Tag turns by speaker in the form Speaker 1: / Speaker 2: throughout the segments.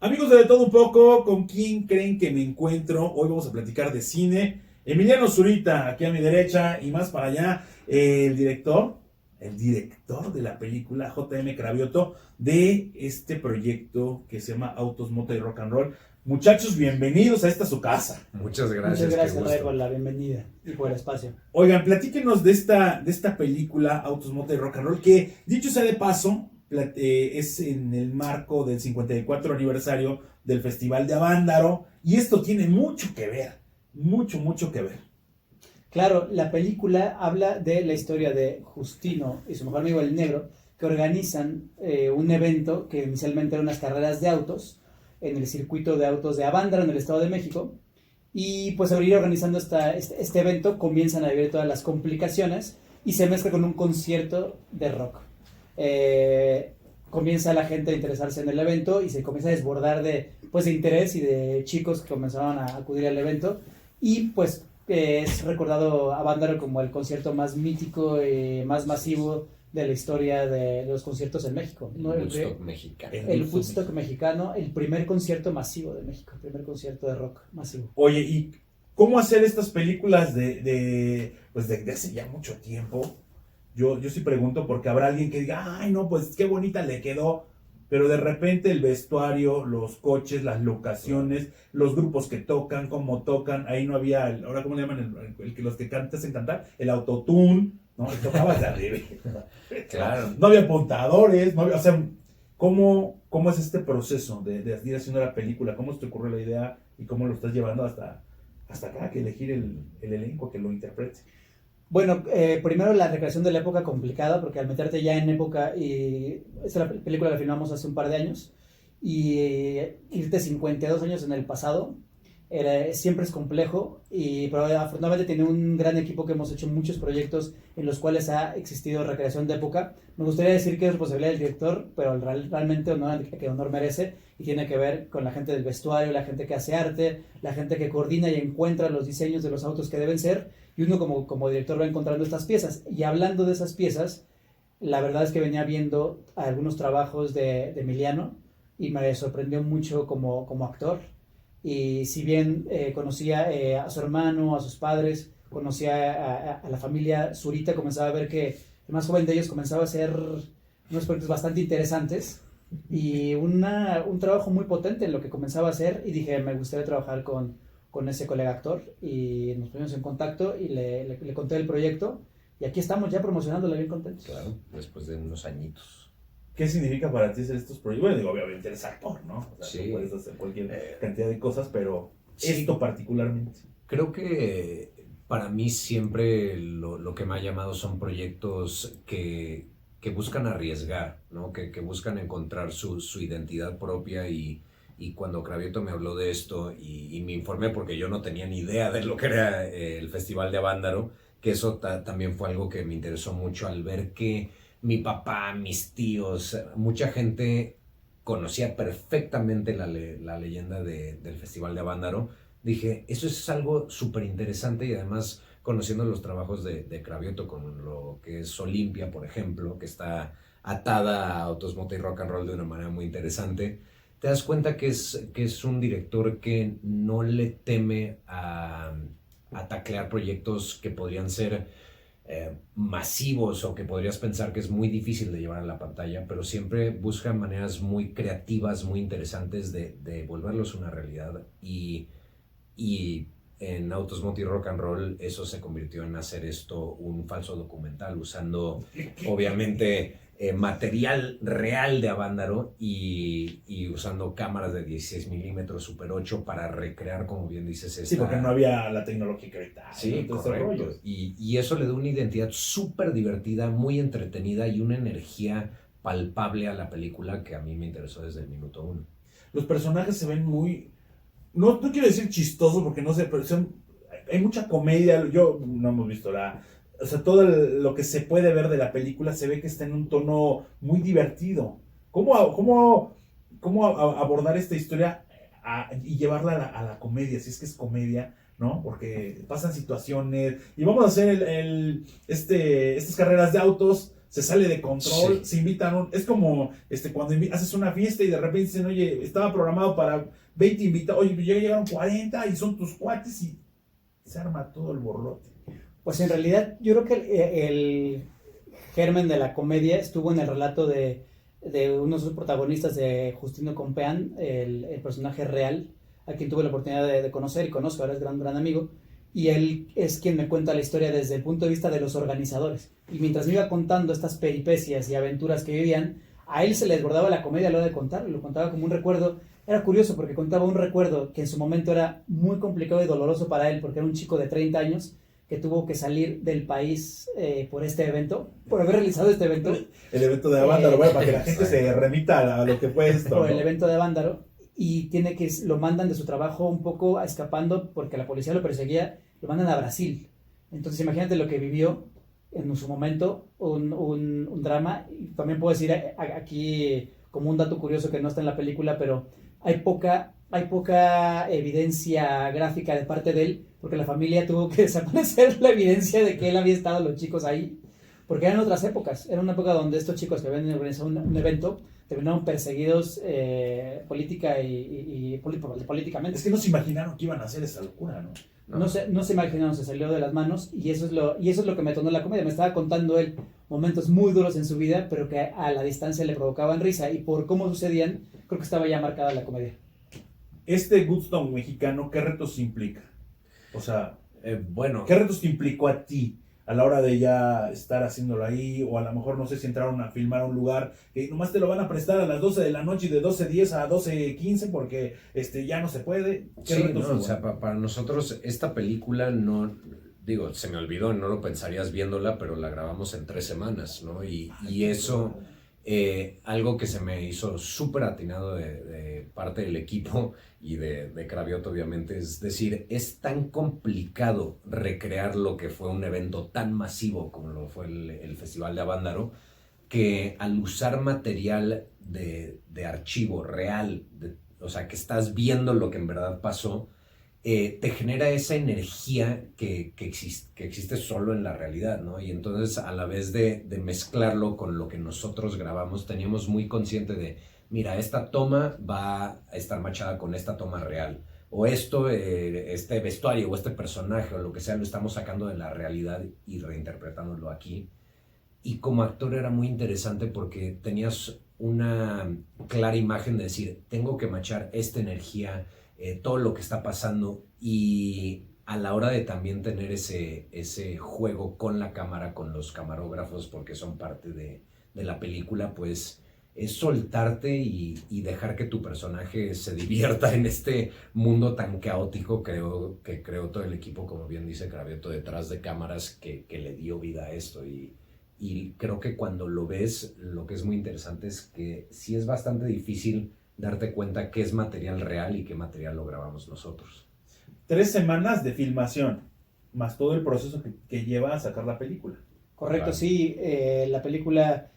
Speaker 1: Amigos de Todo Un Poco, ¿con quién creen que me encuentro? Hoy vamos a platicar de cine. Emiliano Zurita, aquí a mi derecha y más para allá, el director de la película, J.M. Cravioto, de este proyecto que se llama Autos, Moto y Rock and Roll. Muchachos, bienvenidos a esta su casa.
Speaker 2: Muchas gracias.
Speaker 3: Muchas gracias, Ray, por la bienvenida y por el espacio.
Speaker 1: Oigan, platíquenos de esta película, Autos, Moto y Rock and Roll, que, dicho sea de paso, es en el marco del 54 aniversario del Festival de Avándaro, y esto tiene mucho que ver, mucho que ver.
Speaker 3: Claro, la película habla de la historia de Justino y su mejor amigo el Negro, que organizan un evento que inicialmente eran unas carreras de autos en el circuito de autos de Avándaro, en el Estado de México, y pues al ir organizando este evento comienzan a vivir todas las complicaciones y se mezcla con un concierto de rock. Comienza la gente a interesarse en el evento y se comienza a desbordar de interés y de chicos que comenzaron a acudir al evento, y pues es recordado Avándaro como el concierto más mítico y más masivo de la historia de los conciertos en México, ¿no?
Speaker 2: El Woodstock mexicano.
Speaker 3: El Woodstock mexicano, el primer concierto masivo de México, el primer concierto de rock masivo.
Speaker 1: Oye, ¿y cómo hacer estas películas de hace ya mucho tiempo? Yo sí pregunto porque habrá alguien que diga, ay no, pues qué bonita le quedó, pero de repente el vestuario, los coches, las locaciones, los grupos que tocan, cómo tocan, ahí no había, ahora cómo le llaman, el que los que te hacen cantar, el autotune, ¿no? Y tocabas de arriba.
Speaker 2: Claro.
Speaker 1: No había apuntadores, no había, o sea, ¿cómo es este proceso de ir haciendo la película? ¿Cómo se te ocurrió la idea y cómo lo estás llevando hasta acá, que elegir el elenco que lo interprete?
Speaker 3: Bueno, primero la recreación de la época complicada, porque al meterte ya en época, y esta película la filmamos hace un par de años, y irte 52 años en el pasado siempre es complejo, pero afortunadamente tiene un gran equipo que hemos hecho muchos proyectos en los cuales ha existido recreación de época. Me gustaría decir que es responsabilidad del director, pero realmente honor merece, y tiene que ver con la gente del vestuario, la gente que hace arte, la gente que coordina y encuentra los diseños de los autos que deben ser, y uno como director va encontrando estas piezas. Y hablando de esas piezas, la verdad es que venía viendo algunos trabajos de Emiliano y me sorprendió mucho como actor. Y si bien conocía a su hermano, a sus padres, conocía a la familia Zurita, comenzaba a ver que el más joven de ellos comenzaba a hacer unos proyectos bastante interesantes y un trabajo muy potente en lo que comenzaba a hacer, y dije, me gustaría trabajar con ese colega actor, y nos pusimos en contacto y le conté el proyecto, y aquí estamos ya promocionándole, bien contentos.
Speaker 2: Claro, después de unos añitos.
Speaker 1: ¿Qué significa para ti hacer estos proyectos? Bueno, digo, obviamente eres actor, ¿no? O sea,
Speaker 2: Sí.
Speaker 1: tú puedes hacer cualquier cantidad de cosas, pero
Speaker 2: Sí.
Speaker 1: esto particularmente.
Speaker 2: Creo que para mí siempre lo que me ha llamado son proyectos que buscan arriesgar, ¿no? Que buscan encontrar su identidad propia, y cuando Cravioto me habló de esto y me informé, porque yo no tenía ni idea de lo que era el Festival de Avándaro, que eso también fue algo que me interesó mucho al ver que mi papá, mis tíos, mucha gente conocía perfectamente la leyenda del Festival de Avándaro. Dije, eso es algo súper interesante, y además conociendo los trabajos de Cravioto con lo que es Olimpia, por ejemplo, que está atada a Autos, Moto y Rock and Roll de una manera muy interesante, te das cuenta que es un director que no le teme a taclear proyectos que podrían ser masivos, o que podrías pensar que es muy difícil de llevar a la pantalla, pero siempre busca maneras muy creativas, muy interesantes de volverlos una realidad. Y en Autos, Moto y Rock and Roll eso se convirtió en hacer esto un falso documental, usando obviamente material real de Avándaro, y usando cámaras de 16 milímetros Super 8 para recrear, como bien dices,
Speaker 1: Sí, porque no había la tecnología que ahorita hay,
Speaker 2: Sí,
Speaker 1: ¿no? Todo ese
Speaker 2: correcto.
Speaker 1: rollo.
Speaker 2: Y eso le da una identidad súper divertida, muy entretenida, y una energía palpable a la película que a mí me interesó desde el minuto 1.
Speaker 1: Los personajes se ven muy... No quiero decir chistosos porque no sé, pero hay mucha comedia. Yo no hemos visto o sea, todo lo que se puede ver de la película se ve que está en un tono muy divertido. ¿Cómo abordar esta historia y llevarla a la comedia, si es que es comedia, ¿no? Porque pasan situaciones y vamos a hacer estas carreras de autos se sale de control,
Speaker 2: Sí.
Speaker 1: se invitan, es como cuando haces una fiesta y de repente dicen, oye, estaba programado para 20 invitados, oye, ya llegaron 40 y son tus cuates y se arma todo el borlote.
Speaker 3: Pues en realidad yo creo que el germen de la comedia estuvo en el relato de uno de sus protagonistas, de Justino Compeán, el personaje real, a quien tuve la oportunidad de conocer y conozco, ahora es gran amigo, y él es quien me cuenta la historia desde el punto de vista de los organizadores. Y mientras me iba contando estas peripecias y aventuras que vivían, a él se le desbordaba la comedia a la hora de contarlo, lo contaba como un recuerdo. Era curioso porque contaba un recuerdo que en su momento era muy complicado y doloroso para él, porque era un chico de 30 años que tuvo que salir del país por este evento, por haber realizado este evento.
Speaker 1: El evento de Avándaro, bueno, para que la gente se remita a lo que fue esto.
Speaker 3: Por el
Speaker 1: ¿no?
Speaker 3: evento de Avándaro, y tiene que, lo mandan de su trabajo un poco escapando porque la policía lo perseguía, lo mandan a Brasil. Entonces imagínate lo que vivió en su momento, un drama. Y también puedo decir aquí como un dato curioso que no está en la película, pero hay poca evidencia gráfica de parte de él, porque la familia tuvo que desaparecer la evidencia de que él había estado los chicos ahí, porque eran otras épocas. Era una época donde estos chicos que habían organizado un evento terminaron perseguidos políticamente.
Speaker 1: Es que no se imaginaron que iban a hacer esa locura, ¿no?
Speaker 3: No se imaginaron, se salió de las manos, y eso es lo que me tornó la comedia. Me estaba contando él momentos muy duros en su vida, pero que a la distancia le provocaban risa, y por cómo sucedían, creo que estaba ya marcada la comedia.
Speaker 1: Woodstock mexicano, ¿qué retos implica? O sea,
Speaker 2: Bueno,
Speaker 1: ¿qué retos te implicó a ti a la hora de ya estar haciéndolo ahí? O a lo mejor, no sé si entraron a filmar a un lugar que nomás te lo van a prestar a las 12 de la noche y de 12:10 a 12:15 porque ya no se puede. ¿Qué
Speaker 2: sí,
Speaker 1: retos
Speaker 2: no,
Speaker 1: hubo?
Speaker 2: o sea, para nosotros esta película no, digo, se me olvidó, no lo pensarías viéndola, pero la grabamos en 3 semanas, ¿no? Y eso, algo que se me hizo súper atinado de parte del equipo y de Cravioto, obviamente, es decir, es tan complicado recrear lo que fue un evento tan masivo como lo fue el Festival de Avándaro, que al usar material de archivo real, o sea, que estás viendo lo que en verdad pasó, te genera esa energía que existe solo en la realidad, ¿no? Y entonces, a la vez de mezclarlo con lo que nosotros grabamos, teníamos muy consciente de, mira, esta toma va a estar machada con esta toma real, o esto, este vestuario o este personaje o lo que sea, lo estamos sacando de la realidad y reinterpretándolo aquí. Y como actor era muy interesante porque tenías una clara imagen de decir, tengo que machar esta energía, todo lo que está pasando, y a la hora de también tener ese juego con la cámara, con los camarógrafos, porque son parte de la película, pues es soltarte y dejar que tu personaje se divierta en este mundo tan caótico que creó todo el equipo, como bien dice Cravioto, detrás de cámaras, que le dio vida a esto. Y creo que cuando lo ves, lo que es muy interesante es que sí es bastante difícil darte cuenta qué es material real y qué material lo grabamos nosotros.
Speaker 1: 3 semanas de filmación, más todo el proceso que lleva a sacar la película.
Speaker 3: Correcto,
Speaker 2: Claro.
Speaker 3: sí, la película,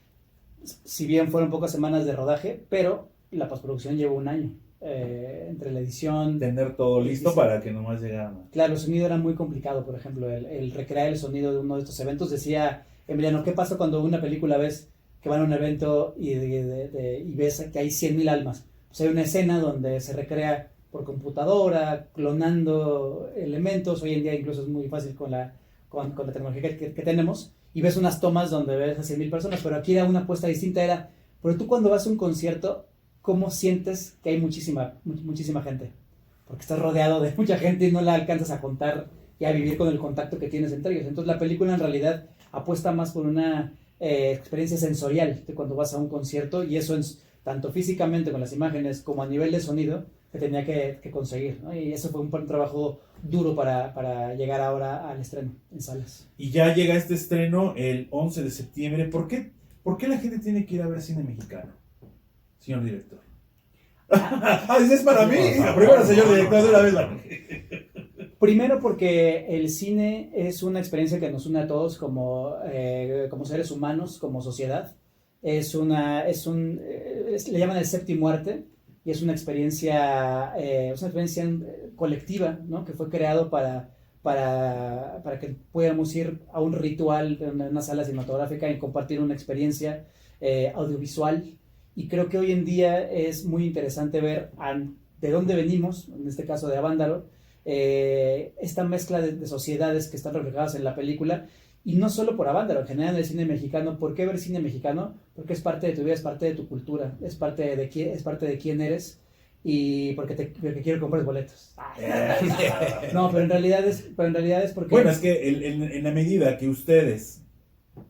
Speaker 3: si bien fueron pocas semanas de rodaje, pero la postproducción llevó un año, entre la edición.
Speaker 1: Tener todo listo
Speaker 3: Sí.
Speaker 1: para que nomás llegara.
Speaker 3: Claro, el sonido era muy complicado, por ejemplo, el recrear el sonido de uno de estos eventos. Decía Emiliano, ¿qué pasa cuando una película ves que van a un evento y ves que hay 100,000 almas? Pues hay una escena donde se recrea por computadora, clonando elementos. Hoy en día incluso es muy fácil con la tecnología que tenemos, y ves unas tomas donde ves a 100,000 personas, pero aquí era una apuesta distinta. Pero tú cuando vas a un concierto, ¿cómo sientes que hay muchísima gente? Porque estás rodeado de mucha gente y no la alcanzas a contar y a vivir con el contacto que tienes entre ellos. Entonces la película en realidad apuesta más por una experiencia sensorial de cuando vas a un concierto, y eso es tanto físicamente con las imágenes como a nivel de sonido que tenía que conseguir, ¿no? Y eso fue un trabajo duro para llegar ahora al estreno en salas.
Speaker 1: Y ya llega este estreno el 11 de septiembre. ¿Por qué la gente tiene que ir a ver cine mexicano, señor director? Ah, es para mí. Primero, señor director, de una vez.
Speaker 3: Primero porque el cine es una experiencia que nos une a todos como seres humanos, como sociedad. Le llaman el séptimo arte, y es una experiencia colectiva, ¿no? Que fue creado para para que pudiéramos ir a un ritual en una sala cinematográfica y compartir una experiencia audiovisual. Y creo que hoy en día es muy interesante ver de dónde venimos, en este caso de Avándaro, esta mezcla de sociedades que están reflejadas en la película, y no solo por Avándaro, en general en el cine mexicano. ¿Por qué ver cine mexicano? Porque es parte de tu vida, es parte de tu cultura, es parte de quién eres, y porque quiero comprar boletos. No, pero en realidad es porque...
Speaker 1: Bueno, es que en la medida que ustedes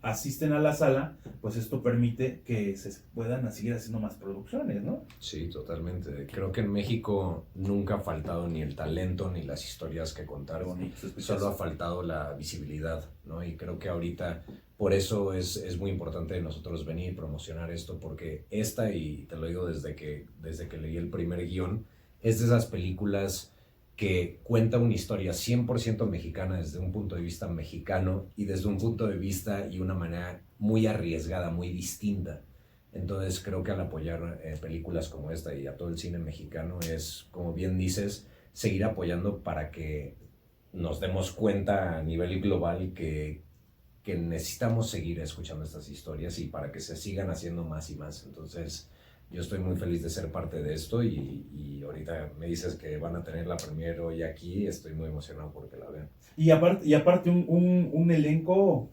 Speaker 1: asisten a la sala, pues esto permite que se puedan seguir haciendo más producciones, ¿no?
Speaker 2: Sí, totalmente. Creo que en México nunca ha faltado ni el talento ni las historias que contar. Solo ha faltado la visibilidad, ¿no? Y creo que ahorita por eso es muy importante nosotros venir y promocionar esto, porque esta, y te lo digo desde que leí el primer guión, es de esas películas que cuenta una historia 100% mexicana desde un punto de vista mexicano y desde un punto de vista y una manera muy arriesgada, muy distinta. Entonces creo que al apoyar películas como esta y a todo el cine mexicano es, como bien dices, seguir apoyando para que nos demos cuenta a nivel global que necesitamos seguir escuchando estas historias y para que se sigan haciendo más y más. Entonces yo estoy muy feliz de ser parte de esto y ahorita me dices que van a tener la premiere hoy aquí, estoy muy emocionado porque la vean.
Speaker 1: Y aparte un elenco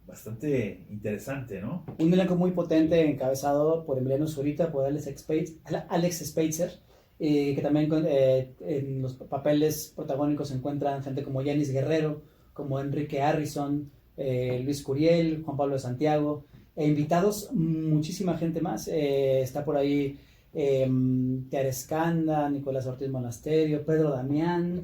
Speaker 1: bastante interesante, ¿no?
Speaker 3: Un elenco muy potente encabezado por Emiliano Zurita, por Alex Spacer, que también en los papeles protagónicos se encuentran gente como Yanis Guerrero, como Enrique Harrison, Luis Curiel, Juan Pablo de Santiago, e invitados muchísima gente más. Está por ahí Tiare Escanda, Nicolás Ortiz Monasterio, Pedro Damián,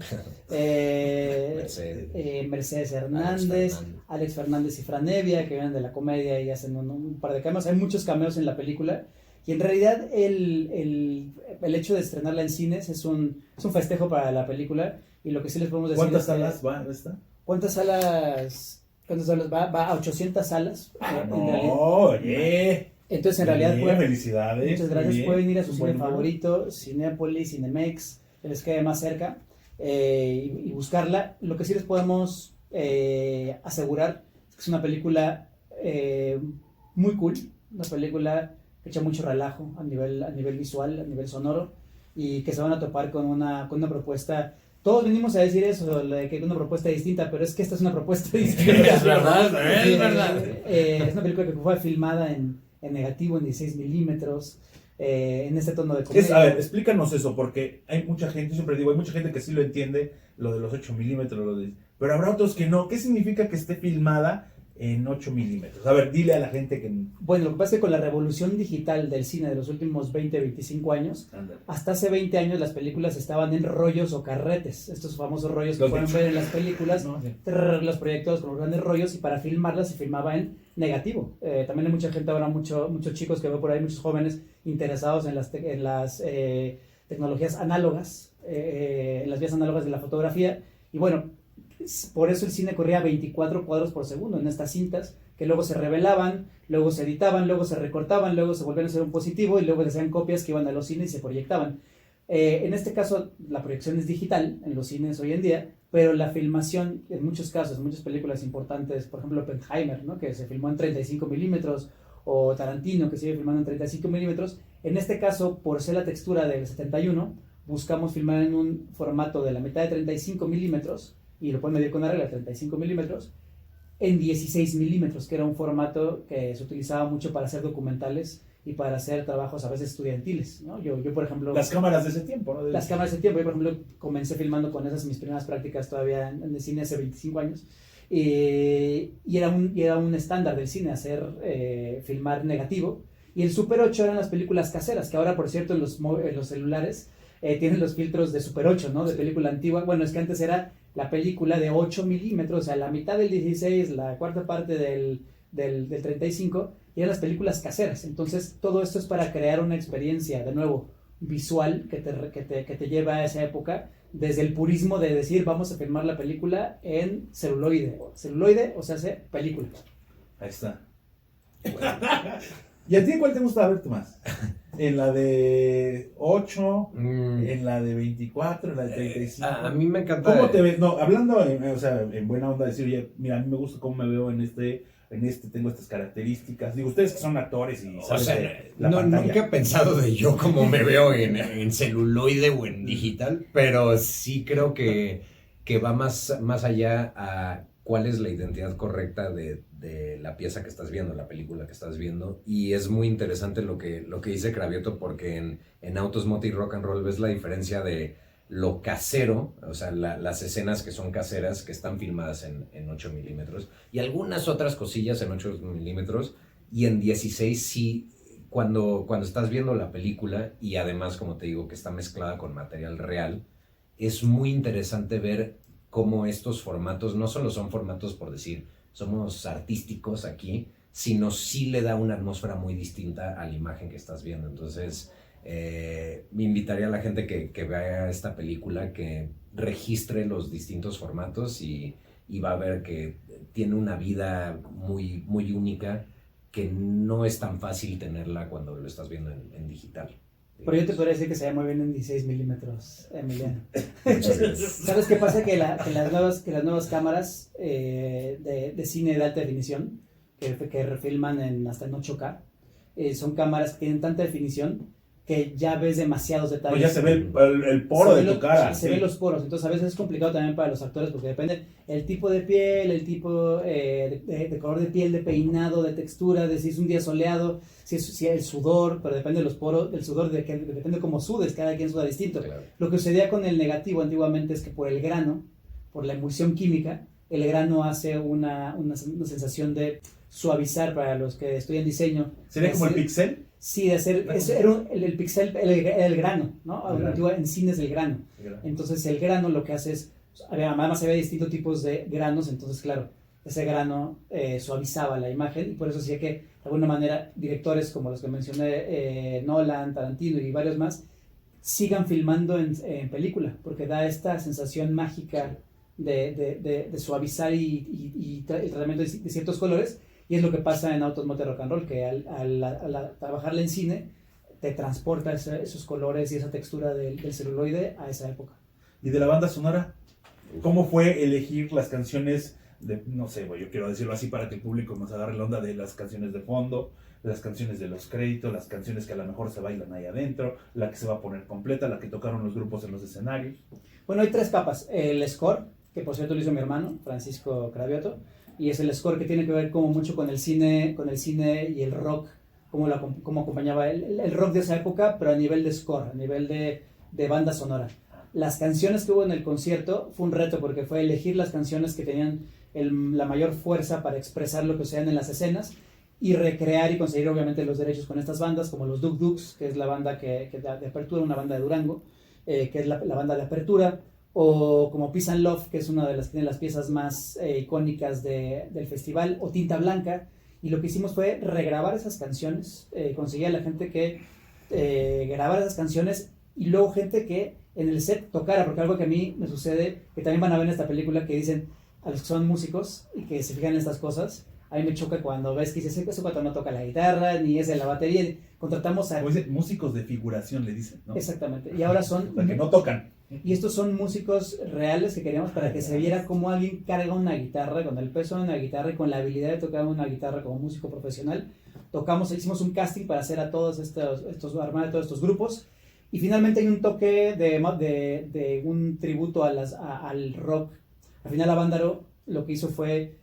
Speaker 3: Mercedes Hernández, Alex Fernández y Fran Evia, que vienen de la comedia y hacen un par de cameos. Hay muchos cameos en la película, y en realidad el hecho de estrenarla en cines es un festejo para la película. Y lo que sí les podemos decir
Speaker 1: ¿Cuántas
Speaker 3: es
Speaker 1: salas va esta?
Speaker 3: ¿Cuántas salas? Va a 800 salas.
Speaker 1: Oye.
Speaker 3: Entonces, en realidad,
Speaker 1: felicidades.
Speaker 3: Muchas gracias.
Speaker 1: Bien.
Speaker 3: Pueden ir a su cine
Speaker 1: Buen
Speaker 3: favorito, Cinépolis, Cinemex, que les quede más cerca, y buscarla. Lo que sí les podemos asegurar es que es una película muy cool, una película que echa mucho relajo a nivel visual, a nivel sonoro, y que se van a topar con una propuesta. Todos venimos a decir eso, que es una propuesta distinta, pero es que esta es una propuesta distinta.
Speaker 1: Es verdad, es verdad.
Speaker 3: Es una película que fue filmada en negativo, en 16 milímetros, en este tono de comedia.
Speaker 1: A ver, explícanos eso, porque hay mucha gente, siempre digo, hay mucha gente que sí lo entiende, lo de los 8 milímetros, pero habrá otros que no. ¿Qué significa que esté filmada en 8 milímetros? A ver, dile a la gente que...
Speaker 3: Bueno, lo que pasa es que con la revolución digital del cine de los últimos 20, 25 años, hasta hace 20 años las películas estaban en rollos o carretes, estos famosos rollos que pueden ver en las películas, los proyectos con los grandes rollos, y para filmarlas se filmaba en negativo. También hay mucha gente ahora, muchos chicos que veo por ahí, muchos jóvenes interesados en las tecnologías análogas, en las vías análogas de la fotografía, y bueno, por eso el cine corría a 24 cuadros por segundo en estas cintas, que luego se revelaban, luego se editaban, luego se recortaban, luego se volvían a hacer un positivo y luego se hacían copias que iban a los cines y se proyectaban. En este caso, la proyección es digital en los cines hoy en día, pero la filmación, en muchos casos, muchas películas importantes, por ejemplo Oppenheimer, ¿no?, que se filmó en 35 milímetros, o Tarantino, que sigue filmando en 35 milímetros. En este caso, por ser la textura del 71, buscamos filmar en un formato de la mitad de 35 milímetros, y lo pueden medir con una regla, 35 milímetros, en 16 milímetros, que era un formato que se utilizaba mucho para hacer documentales y para hacer trabajos a veces estudiantiles, ¿no? Yo por ejemplo...
Speaker 1: Las cámaras de ese tiempo, ¿no?
Speaker 3: Las cámaras de ese tiempo. Yo, por ejemplo, comencé filmando con esas mis primeras prácticas todavía en el cine hace 25 años. Y era un estándar del cine hacer filmar negativo. Y el Super 8 eran las películas caseras, que ahora, por cierto, en los celulares tienen los filtros de Super 8, ¿no? De película antigua. Bueno, es que antes era la película de 8 milímetros, o sea, la mitad del 16, la cuarta parte del 35, y eran las películas caseras. Entonces, todo esto es para crear una experiencia, de nuevo, visual, que te lleva a esa época, desde el purismo de decir, vamos a filmar la película en celuloide, o sea, hace película.
Speaker 1: Ahí está. ¿Y a ti cuál te gusta verte más? en la de 8,
Speaker 2: Mm,
Speaker 1: en la de 24, en la de 35.
Speaker 2: a mí me encanta.
Speaker 1: ¿Cómo te ves? No, hablando o sea, en buena onda, decir, oye, mira, a mí me gusta cómo me veo tengo estas características. Digo, ustedes que son actores y
Speaker 2: O
Speaker 1: saben
Speaker 2: sea,
Speaker 1: de la
Speaker 2: no,
Speaker 1: pantalla.
Speaker 2: nunca he pensado de yo cómo me veo en celuloide o en digital, pero sí creo que va más allá a cuál es la identidad correcta de la pieza que estás viendo, la película que estás viendo. Y es muy interesante lo que dice Cravioto, porque en Autos, Moto y Rock and Roll ves la diferencia de lo casero, o sea, las escenas que son caseras, que están filmadas en 8 milímetros, y algunas otras cosillas en 8 milímetros, y en 16 sí, cuando estás viendo la película, y además, como te digo, que está mezclada con material real, es muy interesante ver cómo estos formatos no solo son formatos por decir, somos artísticos aquí, sino sí le da una atmósfera muy distinta a la imagen que estás viendo. Entonces, me invitaría a la gente que vea esta película, que registre los distintos formatos y va a ver que tiene una vida muy, muy única, que no es tan fácil tenerla cuando lo estás viendo en digital.
Speaker 3: Pero yo te podría decir que se ve muy bien en 16 milímetros, Emiliano.
Speaker 2: Muchas gracias.
Speaker 3: ¿Sabes qué pasa? Que las nuevas cámaras de cine de alta definición, que refilman hasta en 8K, son cámaras que tienen tanta definición que ya ves demasiados detalles.
Speaker 1: Pues ya se ve el poro de tu cara.
Speaker 3: Se ven los poros, entonces a veces es complicado también para los actores porque depende el tipo de piel, el tipo de color de piel, de peinado, de textura, de si es un día soleado, si el sudor, pero depende de los poros, el sudor, depende cómo sudes, cada quien suda distinto.
Speaker 2: Claro.
Speaker 3: Lo que sucedía con el negativo antiguamente es que por el grano, por la emulsión química, el grano hace una sensación de suavizar para los que estudian diseño.
Speaker 1: ¿Sería como el pixel?
Speaker 3: Sí, de hacer, era el pixel, el grano, ¿no?
Speaker 1: El grano.
Speaker 3: Antiguo, en cine es el grano. Entonces el grano lo que hace es, además había distintos tipos de granos, entonces claro, ese grano suavizaba la imagen y por eso hacía que de alguna manera directores como los que mencioné, Nolan, Tarantino y varios más, sigan filmando en película, porque da esta sensación mágica de suavizar y el tratamiento de ciertos colores. Y es lo que pasa en Autos, Moto y Rock and Roll, que al trabajarla en cine, te transporta esos colores y esa textura del celuloide a esa época.
Speaker 1: ¿Y de la banda sonora? ¿Cómo fue elegir las canciones de, no sé, yo quiero decirlo así para que el público nos agarre la onda, de las canciones de fondo, las canciones de los créditos, las canciones que a lo mejor se bailan ahí adentro, la que se va a poner completa, la que tocaron los grupos en los escenarios?
Speaker 3: Bueno, hay tres capas. El score, que por cierto lo hizo mi hermano, Francisco Cravioto, y es el score que tiene que ver como mucho con el cine y el rock, cómo acompañaba el rock de esa época, pero a nivel de score, a nivel de banda sonora. Las canciones que hubo en el concierto fue un reto porque fue elegir las canciones que tenían la mayor fuerza para expresar lo que sucedía en las escenas y recrear y conseguir obviamente los derechos con estas bandas, como los Duk Duks, que es la banda que de apertura, una banda de Durango, que es la banda de apertura, o como Peace and Love, que es una de las que tiene las piezas más icónicas del festival, o Tinta Blanca, y lo que hicimos fue regrabar esas canciones, conseguir a la gente que grabara esas canciones y luego gente que en el set tocara, porque algo que a mí me sucede, que también van a ver en esta película, que dicen a los que son músicos y que se fijan en estas cosas, a mí me choca cuando ves que dices, ese cuate no toca la guitarra, ni es de la batería, contratamos a...
Speaker 1: Pues músicos de figuración le dicen, ¿no?
Speaker 3: Exactamente, y ahora son...
Speaker 1: O sea, que no tocan.
Speaker 3: Y estos son músicos reales que queríamos para que se viera cómo alguien carga una guitarra, con el peso de una guitarra y con la habilidad de tocar una guitarra como músico profesional. Hicimos un casting para hacer a todos armar a todos estos grupos. Y finalmente hay un toque de un tributo al rock. Al final Avándaro lo que hizo fue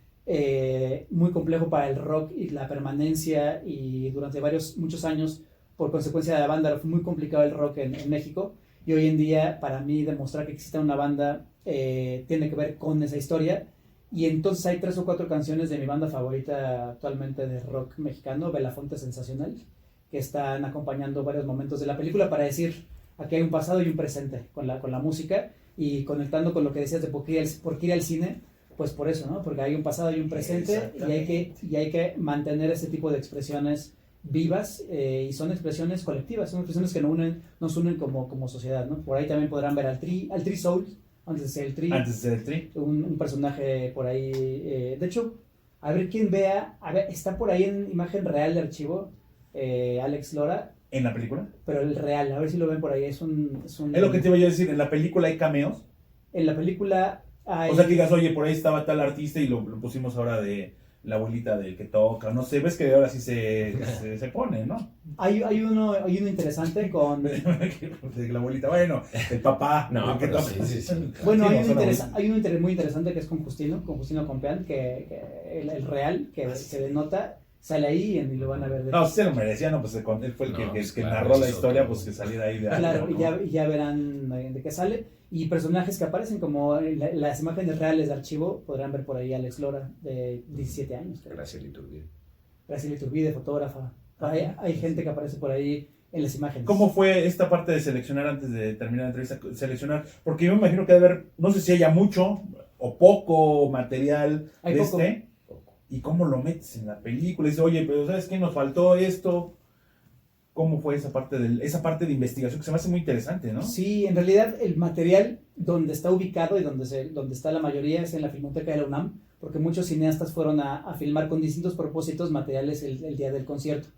Speaker 3: muy complejo para el rock y la permanencia, y durante muchos años, por consecuencia de Avándaro, fue muy complicado el rock en México. Y hoy en día, para mí, demostrar que existe una banda tiene que ver con esa historia. Y entonces hay 3 o 4 canciones de mi banda favorita actualmente de rock mexicano, Belafonte Sensacional, que están acompañando varios momentos de la película para decir, aquí hay un pasado y un presente con la música, y conectando con lo que decías de por qué ir al cine, pues por eso, ¿no? Porque hay un pasado y un presente, y hay que mantener ese tipo de expresiones vivas, y son expresiones colectivas, son expresiones que nos unen como sociedad, ¿no? Por ahí también podrán ver al Tri Soul, antes de ser el Tri, un personaje por ahí, de hecho, a ver quién vea, está por ahí en imagen real de archivo, Alex Lora,
Speaker 1: ¿En la película?
Speaker 3: pero el real, a ver si lo ven por ahí, es
Speaker 1: Es lo que te iba yo a decir, en la película hay cameos.
Speaker 3: En la película hay...
Speaker 1: O sea, que digas, oye, por ahí estaba tal artista y lo pusimos ahora de la abuelita del que toca. No sé, ves que ahora sí se pone, ¿no?
Speaker 3: Hay uno interesante con...
Speaker 1: De la abuelita, bueno, el papá.
Speaker 2: No,
Speaker 1: el que
Speaker 2: pero
Speaker 1: toca.
Speaker 2: sí.
Speaker 3: Bueno,
Speaker 1: Sí,
Speaker 3: hay
Speaker 1: no,
Speaker 3: uno,
Speaker 1: suena
Speaker 3: hay uno muy interesante que es con Justino Compeán, que el real, que se denota, sale ahí y lo van a ver.
Speaker 1: No, se lo merecía, no, pues él fue el
Speaker 2: No,
Speaker 1: que
Speaker 2: pues,
Speaker 1: narró
Speaker 2: claro,
Speaker 1: la
Speaker 2: hizo
Speaker 1: historia,
Speaker 2: todo.
Speaker 1: pues que saliera ahí de algo,
Speaker 3: Claro,
Speaker 1: ¿no?
Speaker 3: y ya verán de qué sale. Y personajes que aparecen como las imágenes reales de archivo, podrán ver por ahí a Alex Lora, de 17 años. Creo.
Speaker 2: Gracias, Iturbide.
Speaker 3: Graciela Iturbide, fotógrafa. Hay gente que aparece por ahí en las imágenes.
Speaker 1: ¿Cómo fue esta parte de seleccionar antes de terminar la entrevista? Seleccionar, porque yo me imagino que debe haber, no sé si haya mucho o poco material
Speaker 3: Hay
Speaker 1: de
Speaker 3: poco.
Speaker 1: y cómo lo metes en la película. Y dices, oye, pero ¿sabes qué? Nos faltó esto. ¿Cómo fue esa parte de investigación que se me hace muy interesante, ¿no?
Speaker 3: Sí, en realidad el material donde está ubicado y donde está la mayoría es en la Filmoteca de la UNAM, porque muchos cineastas fueron a filmar con distintos propósitos materiales el día del concierto.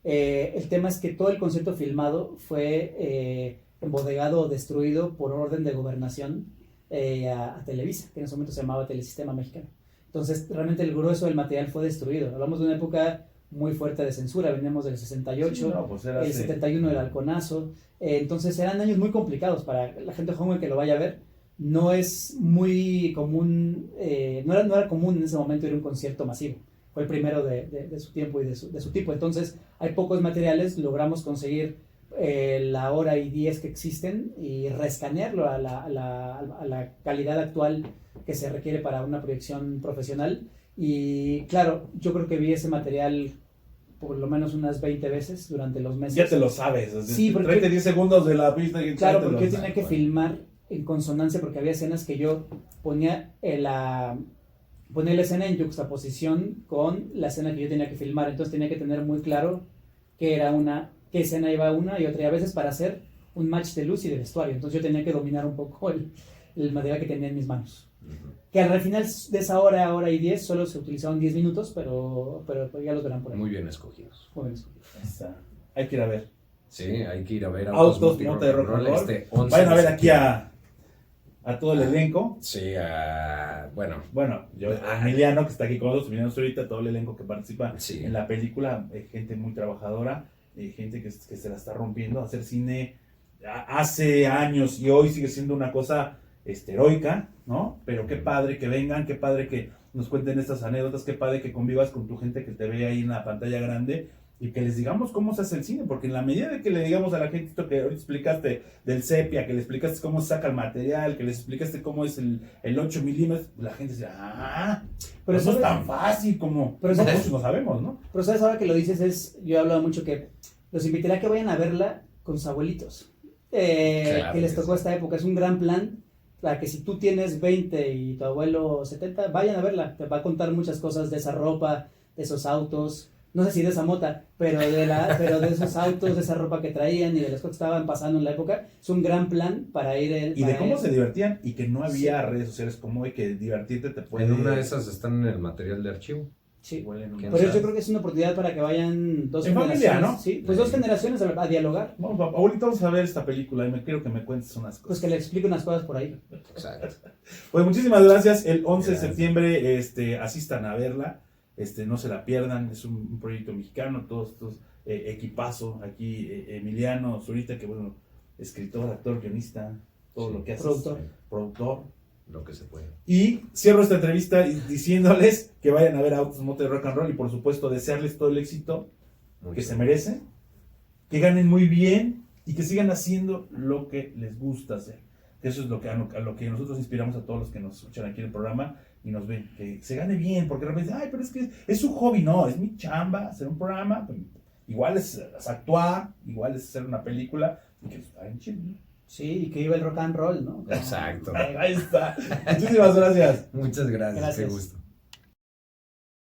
Speaker 3: El tema es que todo el concierto filmado fue embodegado o destruido por orden de gobernación a Televisa, que en ese momento se llamaba Telesistema Mexicano. Entonces, realmente el grueso del material fue destruido. Hablamos de una época muy fuerte de censura, veníamos del 68,
Speaker 1: Sí, no, pues era
Speaker 3: el 71 el halconazo, entonces eran años muy complicados para la gente joven que lo vaya a ver. No es muy común, no era común en ese momento ir a un concierto masivo. Fue el primero de su tiempo y de su tipo. Entonces hay pocos materiales, logramos conseguir la hora y 10 que existen y rescanearlo a la calidad actual que se requiere para una proyección profesional. Y claro, yo creo que vi ese material por lo menos unas 20 veces durante los meses.
Speaker 1: Ya te lo sabes.
Speaker 3: Sí, porque...
Speaker 1: Tráete 10 segundos de la pista. Y
Speaker 3: claro, porque yo tenía que filmar en consonancia, porque había escenas que yo ponía la escena en yuxtaposición con la escena que yo tenía que filmar. Entonces tenía que tener muy claro qué escena iba una y otra. Y a veces para hacer un match de luz y de vestuario. Entonces yo tenía que dominar un poco el material que tenía en mis manos. Que al final de esa hora y 10 solo se utilizaron 10 minutos, pero ya los verán por ahí.
Speaker 2: Muy bien escogidos.
Speaker 3: Muy bien escogidos.
Speaker 1: Hay que ir a ver.
Speaker 2: Sí, hay que ir a ver
Speaker 1: Autos, Moto de Rock and Roll.
Speaker 2: Este 11
Speaker 1: Vayan a
Speaker 2: de
Speaker 1: ver aquí
Speaker 2: septiembre.
Speaker 1: a todo el elenco.
Speaker 2: Sí,
Speaker 1: Bueno, Emiliano, que está aquí con nosotros, Emiliano ahorita, todo el elenco que participa
Speaker 2: sí.
Speaker 1: en la película, gente muy trabajadora, gente que se la está rompiendo. Hacer cine hace años y hoy sigue siendo una cosa heroica, ¿no? Pero qué padre que vengan, qué padre que nos cuenten estas anécdotas, qué padre que convivas con tu gente que te ve ahí en la pantalla grande y que les digamos cómo se hace el cine, porque en la medida de que le digamos a la gente esto que ahorita explicaste del sepia, que le explicaste cómo se saca el material, que les explicaste cómo es el 8 milímetros, la gente dice, pero eso es tan fácil como nosotros lo sabemos, ¿no?
Speaker 3: Pero sabes, ahora que lo dices, yo he hablado mucho que los invitaría a que vayan a verla con sus abuelitos, claro, que les tocó esta época. Es un gran plan para que si tú tienes 20 y tu abuelo 70, vayan a verla. Te va a contar muchas cosas de esa ropa, de esos autos, no sé si de esa mota, pero de esos autos, de esa ropa que traían y de las cosas que estaban pasando en la época. Es un gran plan para ir...
Speaker 1: Y de cómo se divertían y que no había redes sociales como hoy, que divertirte te puede...
Speaker 2: En una de esas están en el material de archivo.
Speaker 3: Sí,
Speaker 1: pero
Speaker 3: yo creo que es una oportunidad para que vayan dos generaciones,
Speaker 1: familia, ¿no?
Speaker 3: Sí, pues dos generaciones a dialogar.
Speaker 1: Bueno, ahorita vamos a ver esta película y me quiero que me cuentes unas cosas.
Speaker 3: Pues que le explique unas cosas por ahí.
Speaker 2: Exacto.
Speaker 1: Pues muchísimas gracias. El 11 de septiembre asistan a verla. No se la pierdan. Es un proyecto mexicano. Todos estos equipazo aquí. Emiliano Zurita, que bueno, escritor, actor, guionista, todo lo que hace. Productor.
Speaker 2: Lo que se puede.
Speaker 1: Y cierro esta entrevista diciéndoles que vayan a ver Autos, Moto de Rock and Roll y por supuesto desearles todo el éxito que se merecen, que ganen muy bien y que sigan haciendo lo que les gusta hacer. Eso es a lo que nosotros inspiramos a todos los que nos escuchan aquí en el programa y nos ven, que se gane bien, porque de repente pero es que es su hobby. No, es mi chamba hacer un programa, igual es actuar, igual es hacer una película y que está en chido, ¿no?
Speaker 3: Sí, y que iba el rock and roll, ¿no?
Speaker 2: Exacto.
Speaker 1: Ahí está. Muchísimas gracias.
Speaker 2: Muchas gracias. Qué gusto.